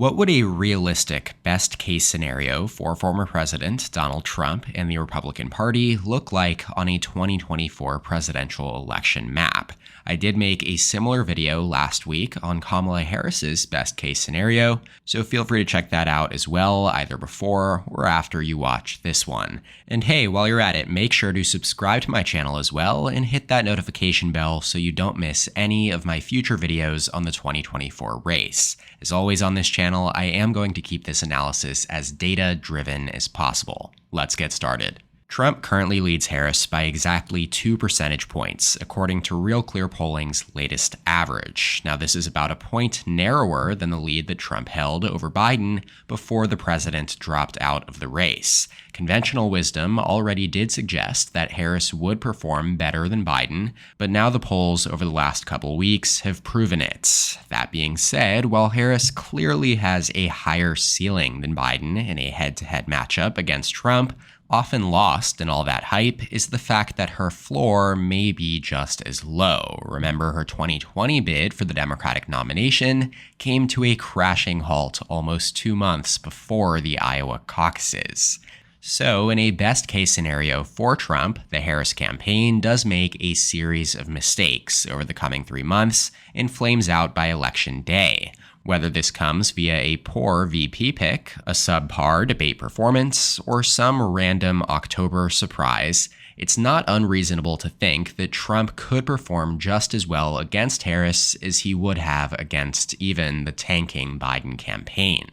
What would a realistic best-case scenario for former President Donald Trump and the Republican Party look like on a 2024 presidential election map? I did make a similar video last week on Kamala Harris's best-case scenario, so feel free to check that out as well, either before or after you watch this one. And hey, while you're at it, make sure to subscribe to my channel as well and hit that notification bell so you don't miss any of my future videos on the 2024 race. As always on this channel, I am going to keep this analysis as data-driven as possible. Let's get started. Trump currently leads Harris by exactly 2 percentage points, according to Real Clear Polling's latest average. Now, this is about a point narrower than the lead that Trump held over Biden before the president dropped out of the race. Conventional wisdom already did suggest that Harris would perform better than Biden, but now the polls over the last couple weeks have proven it. That being said, while Harris clearly has a higher ceiling than Biden in a head-to-head matchup against Trump, often lost in all that hype is the fact that her floor may be just as low. Remember, her 2020 bid for the Democratic nomination came to a crashing halt almost 2 months before the Iowa caucuses. So, in a best-case scenario for Trump, the Harris campaign does make a series of mistakes over the coming 3 months and flames out by Election Day. Whether this comes via a poor VP pick, a subpar debate performance, or some random October surprise, it's not unreasonable to think that Trump could perform just as well against Harris as he would have against even the tanking Biden campaign.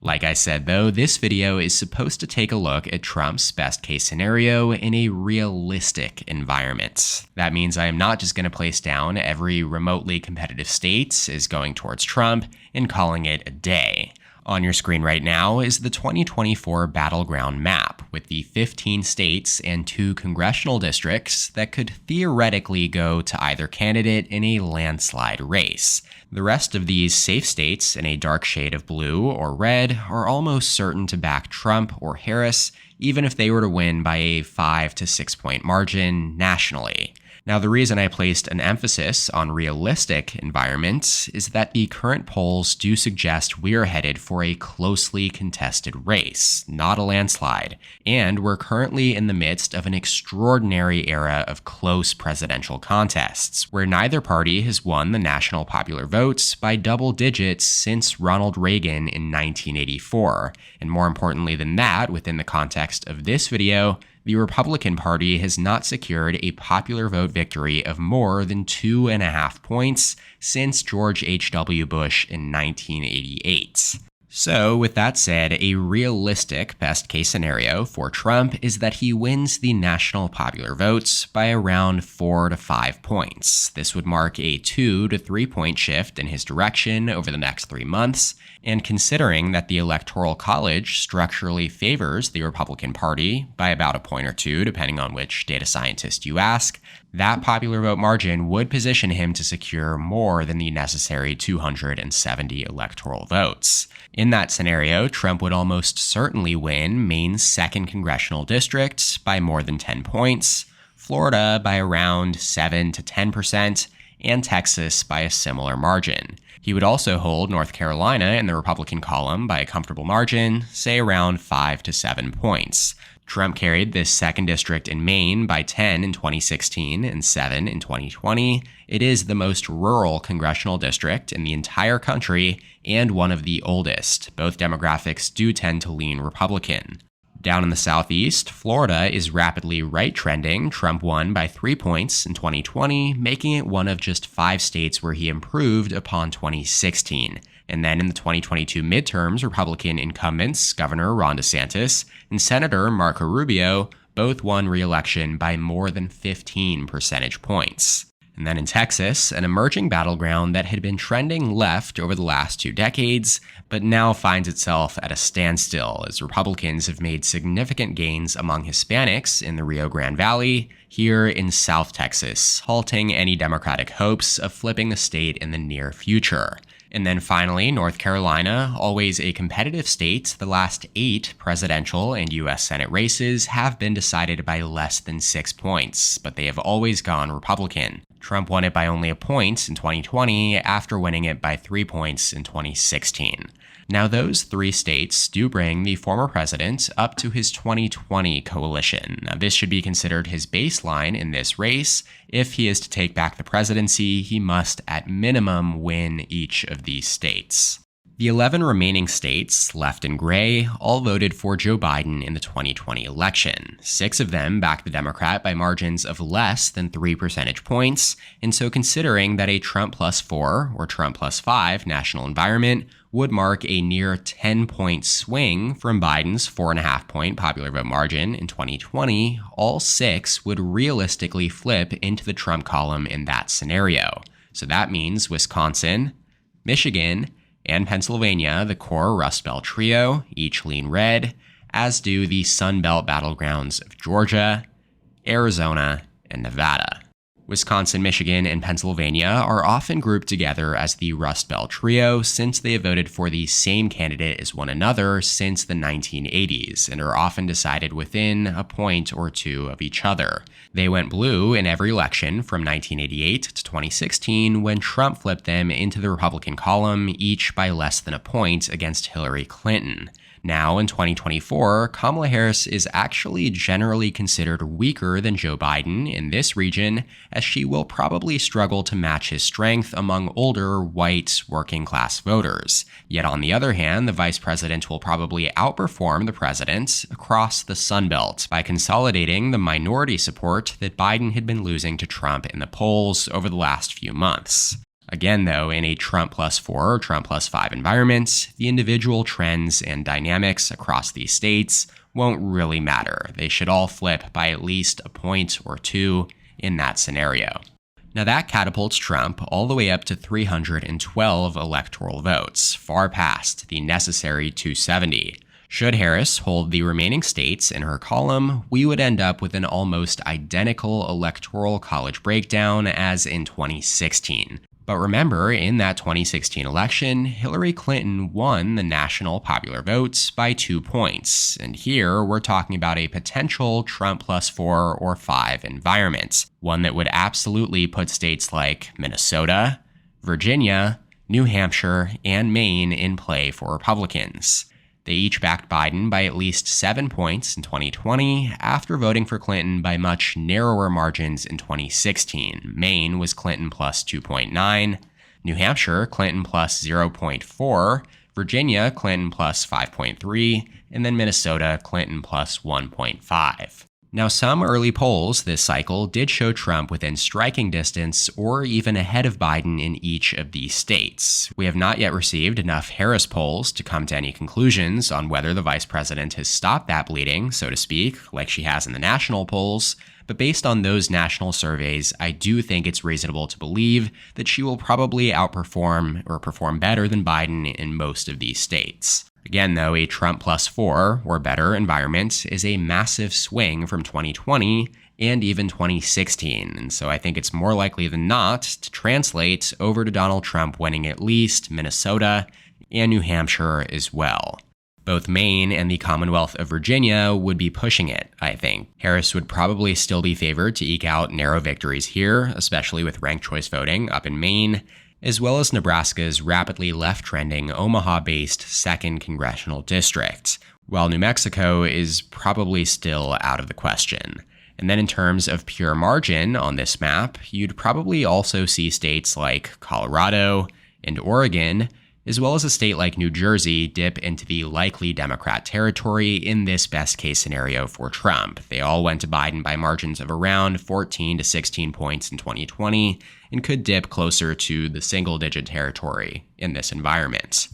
Like I said though, this video is supposed to take a look at Trump's best case scenario in a realistic environment. That means I am not just going to place down every remotely competitive state as going towards Trump and calling it a day. On your screen right now is the 2024 battleground map with the 15 states and 2 congressional districts that could theoretically go to either candidate in a landslide race. The rest of these safe states in a dark shade of blue or red are almost certain to back Trump or Harris, even if they were to win by a 5 to 6 point margin nationally. Now, the reason I placed an emphasis on realistic environments is that the current polls do suggest we're headed for a closely contested race, not a landslide, and we're currently in the midst of an extraordinary era of close presidential contests, where neither party has won the national popular votes by double digits since Ronald Reagan in 1984. And more importantly than that, within the context of this video, the Republican Party has not secured a popular vote victory of more than 2.5 points since George H.W. Bush in 1988. So, with that said, a realistic best-case scenario for Trump is that he wins the national popular votes by around 4 to 5 points. This would mark a 2 to 3 point shift in his direction over the next 3 months, and considering that the Electoral College structurally favors the Republican Party by about a point or 2, depending on which data scientist you ask, that popular vote margin would position him to secure more than the necessary 270 electoral votes. In that scenario, Trump would almost certainly win Maine's 2nd congressional district by more than 10 points, Florida by around 7 to 10%, and Texas by a similar margin. He would also hold North Carolina in the Republican column by a comfortable margin, say around 5 to 7 points. Trump carried this 2nd district in Maine by 10 in 2016 and 7 in 2020. It is the most rural congressional district in the entire country and one of the oldest. Both demographics do tend to lean Republican. Down in the southeast, Florida is rapidly right-trending. Trump won by 3 points in 2020, making it one of just 5 states where he improved upon 2016. And then in the 2022 midterms, Republican incumbents Governor Ron DeSantis and Senator Marco Rubio both won re-election by more than 15 percentage points. And then in Texas, an emerging battleground that had been trending left over the last 2 decades, but now finds itself at a standstill as Republicans have made significant gains among Hispanics in the Rio Grande Valley, here in South Texas, halting any Democratic hopes of flipping the state in the near future. And then finally, North Carolina, always a competitive state, the last 8 presidential and U.S. Senate races have been decided by less than 6 points, but they have always gone Republican. Trump won it by only a point in 2020 after winning it by 3 points in 2016. Now, those 3 states do bring the former president up to his 2020 coalition. Now, this should be considered his baseline in this race. If he is to take back the presidency, he must at minimum win each of these states. The 11 remaining states, left in gray, all voted for Joe Biden in the 2020 election. 6 of them backed the Democrat by margins of less than 3 percentage points, and so considering that a Trump plus 4 or Trump plus 5 national environment would mark a near 10-point swing from Biden's 4.5-point popular vote margin in 2020, all 6 would realistically flip into the Trump column in that scenario. So that means Wisconsin, Michigan, and Pennsylvania, the core Rust Belt trio, each lean red, as do the Sun Belt battlegrounds of Georgia, Arizona, and Nevada. Wisconsin, Michigan, and Pennsylvania are often grouped together as the Rust Belt trio since they have voted for the same candidate as one another since the 1980s and are often decided within a point or 2 of each other. They went blue in every election from 1988 to 2016 when Trump flipped them into the Republican column, each by less than a point against Hillary Clinton. Now, in 2024, Kamala Harris is actually generally considered weaker than Joe Biden in this region, as she will probably struggle to match his strength among older, white, working-class voters. Yet on the other hand, the vice president will probably outperform the president across the Sun Belt by consolidating the minority support that Biden had been losing to Trump in the polls over the last few months. Again, though, in a Trump plus 4 or Trump plus 5 environment, the individual trends and dynamics across these states won't really matter. They should all flip by at least a point or 2 in that scenario. Now that catapults Trump all the way up to 312 electoral votes, far past the necessary 270. Should Harris hold the remaining states in her column, we would end up with an almost identical electoral college breakdown as in 2016. But remember, in that 2016 election, Hillary Clinton won the national popular votes by 2 points. And here, we're talking about a potential Trump plus 4 or 5 environment, one that would absolutely put states like Minnesota, Virginia, New Hampshire, and Maine in play for Republicans. They each backed Biden by at least 7 points in 2020 after voting for Clinton by much narrower margins in 2016. Maine was Clinton plus 2.9, New Hampshire, Clinton plus 0.4, Virginia, Clinton plus 5.3, and then Minnesota, Clinton plus 1.5. Now, some early polls this cycle did show Trump within striking distance or even ahead of Biden in each of these states. We have not yet received enough Harris polls to come to any conclusions on whether the vice president has stopped that bleeding, so to speak, like she has in the national polls, but based on those national surveys, I do think it's reasonable to believe that she will probably outperform or perform better than Biden in most of these states. Again, though, a Trump plus 4 or better environment is a massive swing from 2020 and even 2016, and so I think it's more likely than not to translate over to Donald Trump winning at least Minnesota and New Hampshire as well. Both Maine and the Commonwealth of Virginia would be pushing it, I think. Harris would probably still be favored to eke out narrow victories here, especially with ranked choice voting up in Maine, as well as Nebraska's rapidly left-trending Omaha-based 2nd Congressional District, while New Mexico is probably still out of the question. And then in terms of pure margin on this map, you'd probably also see states like Colorado and Oregon, as well as a state like New Jersey, dip into the likely Democrat territory in this best-case scenario for Trump. They all went to Biden by margins of around 14 to 16 points in 2020 and could dip closer to the single-digit territory in this environment.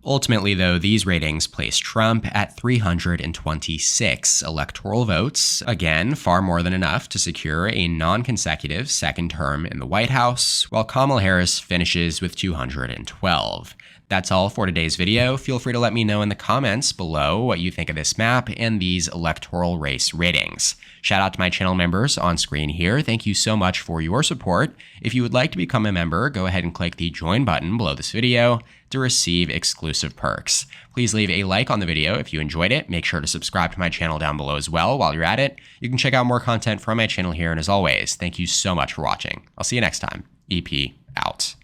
Ultimately, though, these ratings place Trump at 326 electoral votes, again, far more than enough to secure a non-consecutive second term in the White House, while Kamala Harris finishes with 212. That's all for today's video. Feel free to let me know in the comments below what you think of this map and these electoral race ratings. Shout out to my channel members on screen here. Thank you so much for your support. If you would like to become a member, go ahead and click the join button below this video. to receive exclusive perks. Please leave a like on the video if you enjoyed it. Make sure to subscribe to my channel down below as well. While you're at it, you can check out more content from my channel here. And as always, thank you so much for watching. I'll see you next time. EP out.